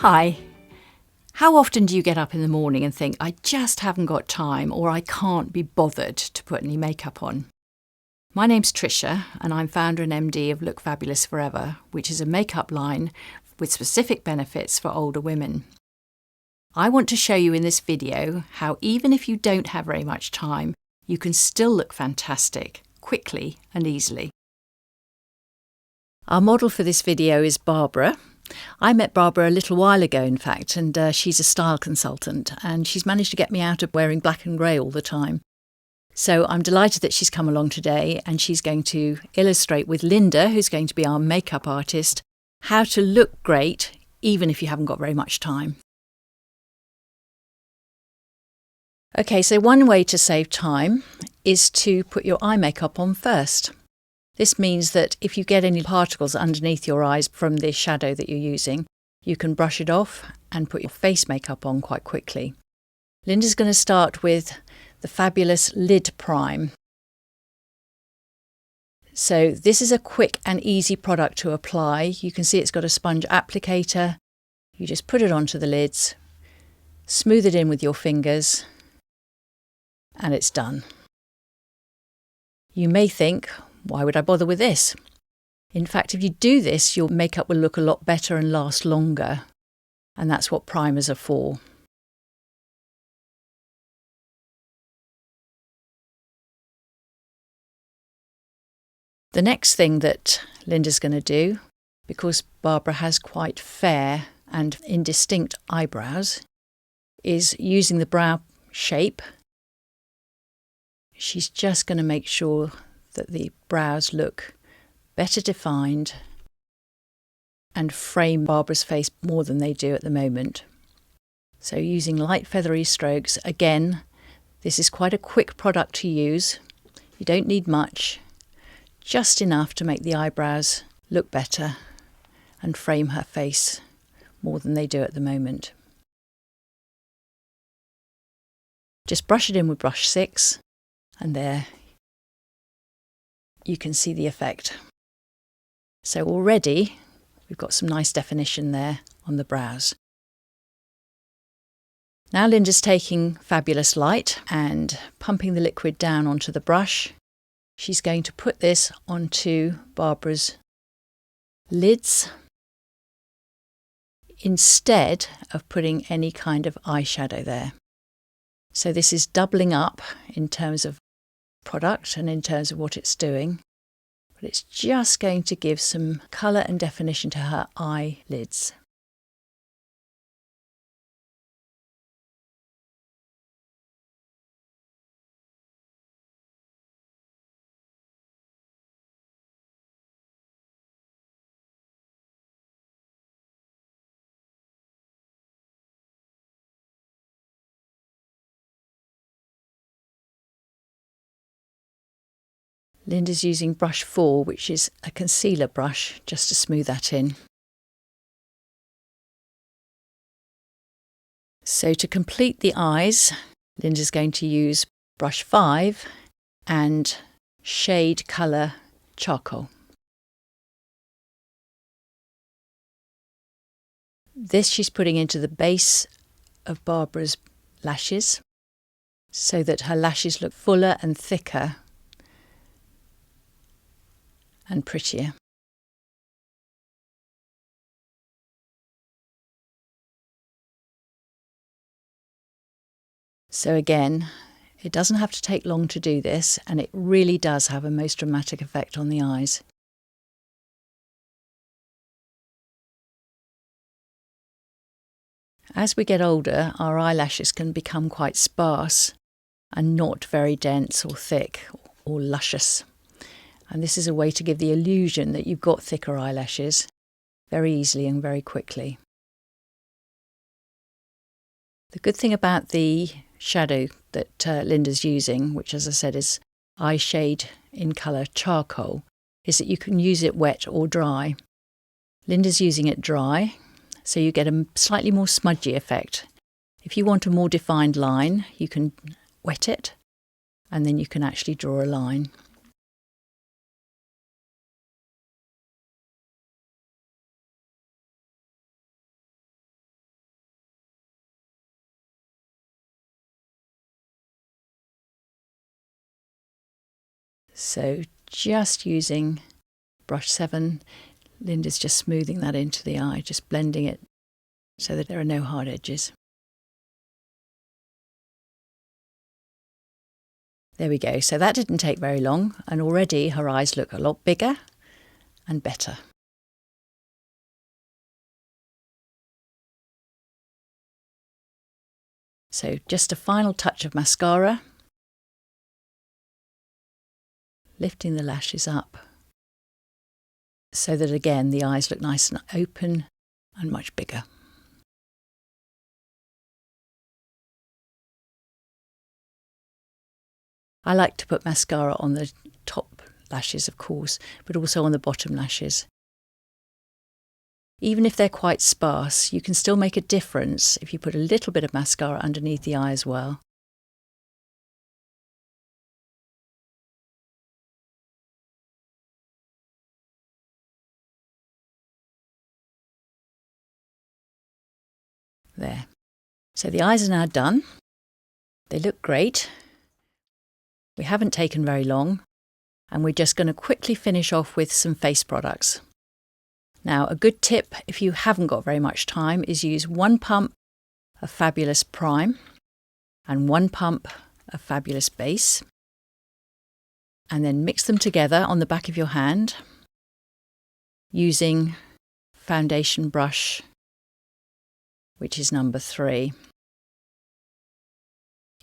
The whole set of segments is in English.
Hi. How often do you get up in the morning and think, I just haven't got time or I can't be bothered to put any makeup on? My name's Tricia and I'm founder and MD of Look Fabulous Forever, which is a makeup line with specific benefits for older women. I want to show you in this video how even if you don't have very much time, you can still look fantastic, quickly and easily. Our model for this video is Barbara. I met Barbara a little while ago, in fact, and she's a style consultant, and she's managed to get me out of wearing black and grey all the time. So I'm delighted that she's come along today, and she's going to illustrate with Linda, who's going to be our makeup artist, how to look great, even if you haven't got very much time. Okay, so one way to save time is to put your eye makeup on first. This means that if you get any particles underneath your eyes from the shadow that you're using, you can brush it off and put your face makeup on quite quickly. Linda's going to start with the fabulous Lid Prime. So this is a quick and easy product to apply. You can see it's got a sponge applicator. You just put it onto the lids, smooth it in with your fingers, and it's done. You may think, why would I bother with this? In fact, if you do this, your makeup will look a lot better and last longer. And that's what primers are for. The next thing that Linda's going to do, because Barbara has quite fair and indistinct eyebrows, is using the brow shape. She's just going to make sure that the brows look better defined and frame Barbara's face more than they do at the moment. So using light feathery strokes, again, this is quite a quick product to use. You don't need much, just enough to make the eyebrows look better and frame her face more than they do at the moment. Just brush it in with brush 6 and there you can see the effect. So already we've got some nice definition there on the brows. Now Linda's taking Fabulous Light and pumping the liquid down onto the brush. She's going to put this onto Barbara's lids instead of putting any kind of eyeshadow there. So this is doubling up in terms of product and in terms of what it's doing, but it's just going to give some colour and definition to her eyelids. Linda's using brush 4, which is a concealer brush, just to smooth that in. So to complete the eyes, Linda's going to use brush 5 and shade colour charcoal. This she's putting into the base of Barbara's lashes so that her lashes look fuller and thicker and prettier. So again, it doesn't have to take long to do this, and it really does have a most dramatic effect on the eyes. As we get older, our eyelashes can become quite sparse and not very dense or thick or luscious. And this is a way to give the illusion that you've got thicker eyelashes very easily and very quickly. The good thing about the shadow that Linda's using, which as I said is eye shade in colour charcoal, is that you can use it wet or dry. Linda's using it dry, so you get a slightly more smudgy effect. If you want a more defined line, you can wet it and then you can actually draw a line. So just using brush 7, Linda's just smoothing that into the eye, just blending it so that there are no hard edges. There we go. So that didn't take very long, and already her eyes look a lot bigger and better. So just a final touch of mascara, lifting the lashes up so that again the eyes look nice and open and much bigger. I like to put mascara on the top lashes, of course, but also on the bottom lashes. Even if they're quite sparse, you can still make a difference if you put a little bit of mascara underneath the eye as well. There. So the eyes are now done. They look great. We haven't taken very long, and we're just going to quickly finish off with some face products. Now, a good tip if you haven't got very much time is use 1 pump of Fabulous Prime and 1 pump of Fabulous Base, and then mix them together on the back of your hand using foundation brush, which is number 3.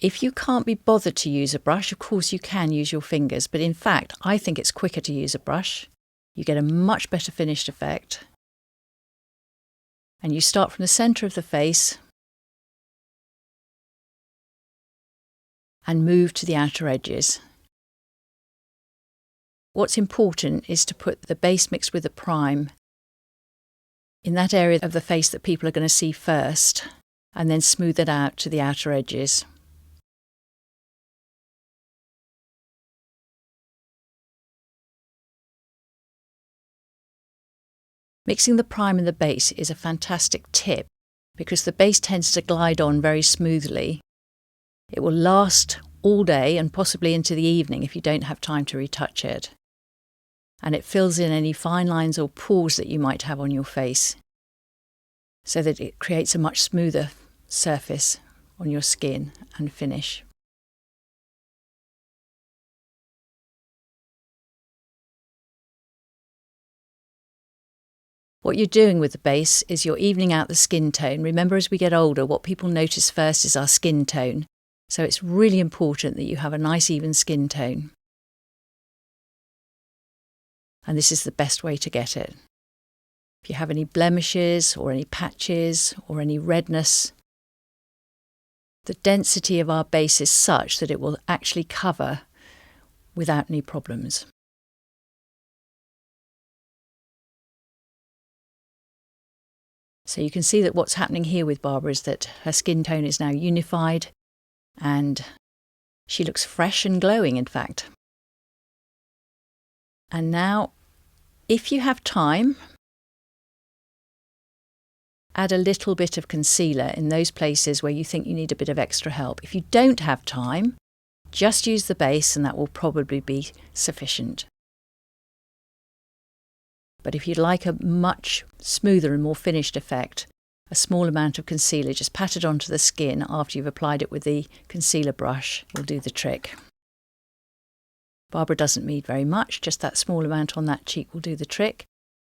If you can't be bothered to use a brush, of course you can use your fingers, but in fact I think it's quicker to use a brush. You get a much better finished effect. And you start from the centre of the face and move to the outer edges. What's important is to put the base mixed with the prime in that area of the face that people are going to see first, and then smooth it out to the outer edges. Mixing the prime and the base is a fantastic tip because the base tends to glide on very smoothly. It will last all day and possibly into the evening if you don't have time to retouch it. And it fills in any fine lines or pores that you might have on your face so that it creates a much smoother surface on your skin and finish. What you're doing with the base is you're evening out the skin tone. Remember, as we get older, what people notice first is our skin tone. So it's really important that you have a nice even skin tone. And this is the best way to get it. If you have any blemishes or any patches or any redness, the density of our base is such that it will actually cover without any problems. So you can see that what's happening here with Barbara is that her skin tone is now unified and she looks fresh and glowing, in fact. And now, if you have time, add a little bit of concealer in those places where you think you need a bit of extra help. If you don't have time, just use the base and that will probably be sufficient. But if you'd like a much smoother and more finished effect, a small amount of concealer just patted onto the skin after you've applied it with the concealer brush will do the trick. Barbara doesn't need very much, just that small amount on that cheek will do the trick.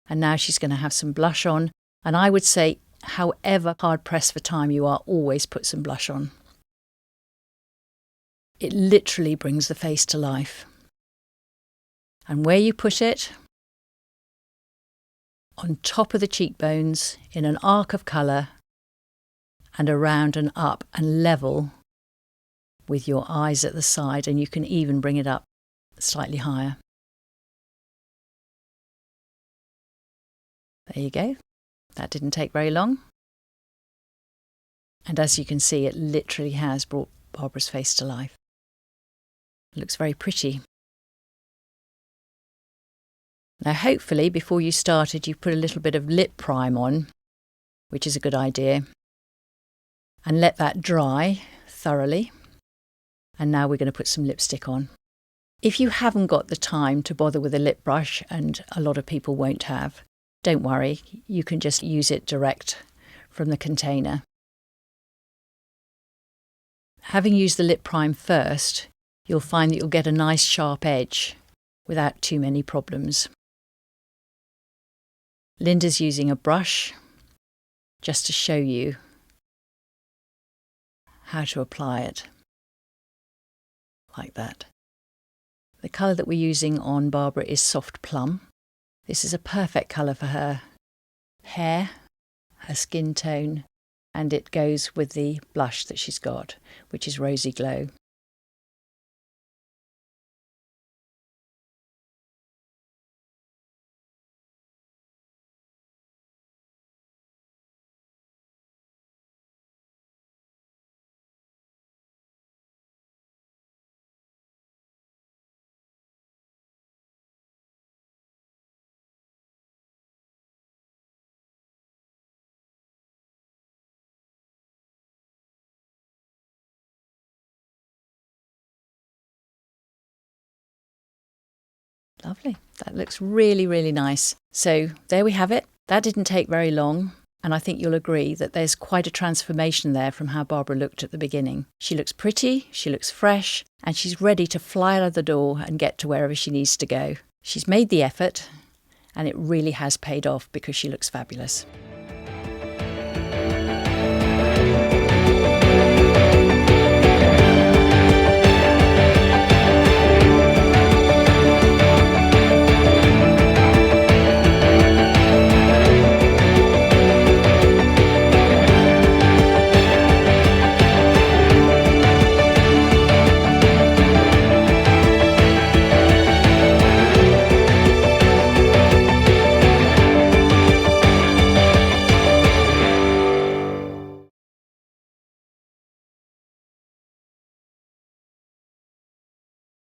And now she's going to have some blush on. And I would say, however hard pressed for time you are, always put some blush on. It literally brings the face to life. And where you put it, on top of the cheekbones, in an arc of colour, and around and up and level with your eyes at the side, and you can even bring it up slightly higher. There you go. That didn't take very long. And as you can see, it literally has brought Barbara's face to life. It looks very pretty. Now hopefully before you started you put a little bit of lip prime on, which is a good idea, and let that dry thoroughly. And now we're going to put some lipstick on. If you haven't got the time to bother with a lip brush, and a lot of people won't have, don't worry, you can just use it direct from the container. Having used the lip prime first, you'll find that you'll get a nice sharp edge without too many problems. Linda's using a brush just to show you how to apply it, like that. The colour that we're using on Barbara is Soft Plum. This is a perfect colour for her hair, her skin tone, and it goes with the blush that she's got, which is Rosy Glow. Lovely. That looks really, really nice. So there we have it. That didn't take very long. And I think you'll agree that there's quite a transformation there from how Barbara looked at the beginning. She looks pretty, she looks fresh, and she's ready to fly out of the door and get to wherever she needs to go. She's made the effort, and it really has paid off because she looks fabulous.